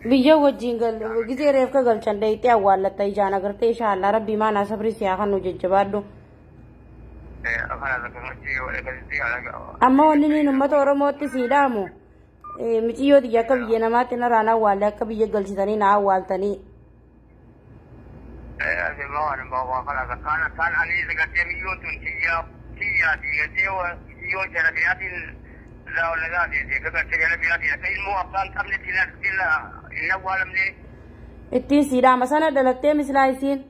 biyya wajjin gisee reefka galchan deeytee awwaallatta ijaan agartee inshaallah rabbii maanaa sabrii siyaa kan nu jajjabaadhu. Amma wanni niin ummata Oromootti siidhaamu miciyyoo xiyya akka biyya namaatti narraan awwaalle akka biyya galchitanii na awwaaltanii. Ittiin siidhaama sana dhalattee mislaa isiin.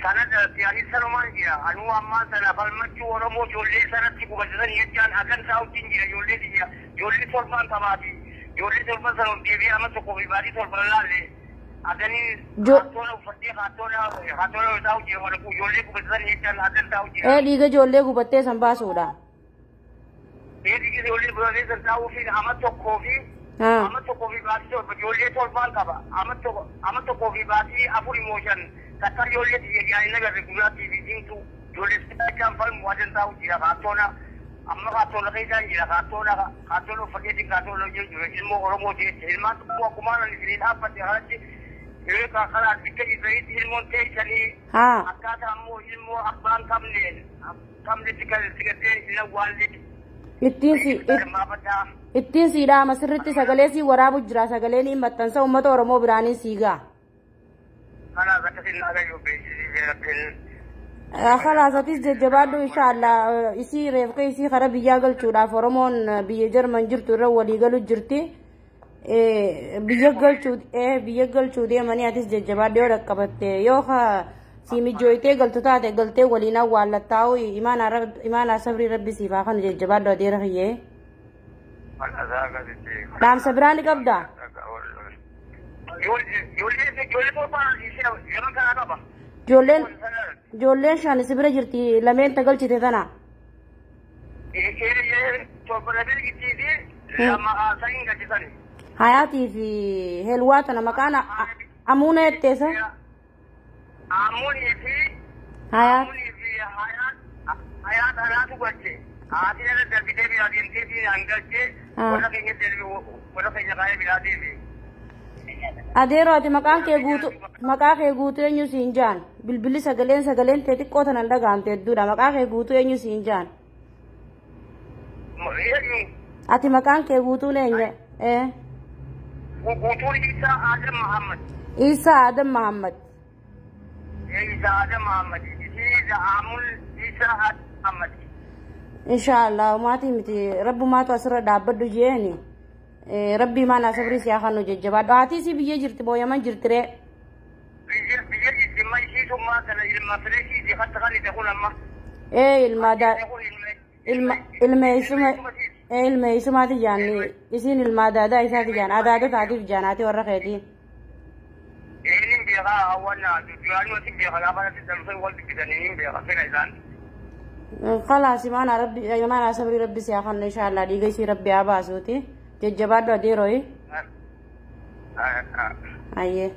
Sana yani sanuman jira anu amma sana falmachu Oromoo ijoollee sanatti gubatan jechaan akan saawutiin jira ijoollee diya ijoollee torban tabaati ijoollee torban sana deebi'ee amma tokko fi baadii torban laalle akani hattoona uffattee hattoona taa'u jira wala ijoollee gubatan jechaan akan taa'u jira. Dhiiga ijoollee gubattee san baasuudha. Dhiiga ijoollee gubattee san taa'uu fi amma tokkoo fi baadii torban ijoollee torban qaba amma tokkoo fi baadii afur mooshan. Katar ijoollee diyaanii nagarre gurraattii fi diimtuu ijoollee sibiilachaan falmu wajan taa'u jira kaattoona amma kaattoona keessaan jira kaattoona uffateetiin kaattoona jira ilmoo Oromoo jecha ilmaan tokko akkumaan ani isinii dhaabbatte kanatti yeroo karaa bikka jiranitti ilmoon teessanii akkaataa ammoo ilmoo abbaan qabnetti sigattee hin awwaalle. Ittiin siidhaama sirriitti sagalee sii waraabu jira sagaleen hin maxxansa uummata Oromoo biraanii siigaa. خلاص أتيس جبادو إن شاء الله يصير رفقي يصير خراب يجاقل شو فرمون بيجر من جرتو رو ولي قالوا جرتي بيجاقل شو دي ماني أتيس جبادو ركبت يوخا سيمي جويتي قلتو تاتي قلتي ولينا والتاو إيمان صبري ربي سيفاخن جبادو دي رخيه نعم صبراني قبدا Ijoolleen shan sibira jirti lameen tagalchite tana. Hayaatii fi helwaa tana maqaan amuuna jetteessa. Amuunii fi hayaat hanaatu goche. Haati ala darbitee biraa deemtee fi hangalchee warra keenya kaayee biraa deemee. Adeerooti maqaa kee guutuu eenyu siin jaan bilbilli sagaleen tee xiqqoo tanan dhagaamte hedduudha maqaa kee guutuu eenyu siin jaan ati maqaan kee guutuun eenyu guutuun Isaa Adam Muhammad Isaa Adam Muhammad Isaa Amul Isaa Adam Muhammad inshaallah maatii miti rabbumaatu asirra dhaabbadhu jeeni ربي ما نصبري سياخانو ججباد هاتي سي بيجي جرت بويا من جرتري بيجي ما يشي ثم كان المفرشي دي خط خالي تقول أما المادة ما تجاني يسين المادة دا إيسا تجان عدادة تعطي في جاناتي ورخيتي إنين بيغا أولنا جواني وسيك بيغا لابانا تدمسي والد كدانين بيغا فين إيسان خلاص ما نصبري ربي سياخانو إن شاء الله ديغي سي ربي عباسوتي ججباد وديروي. أيه.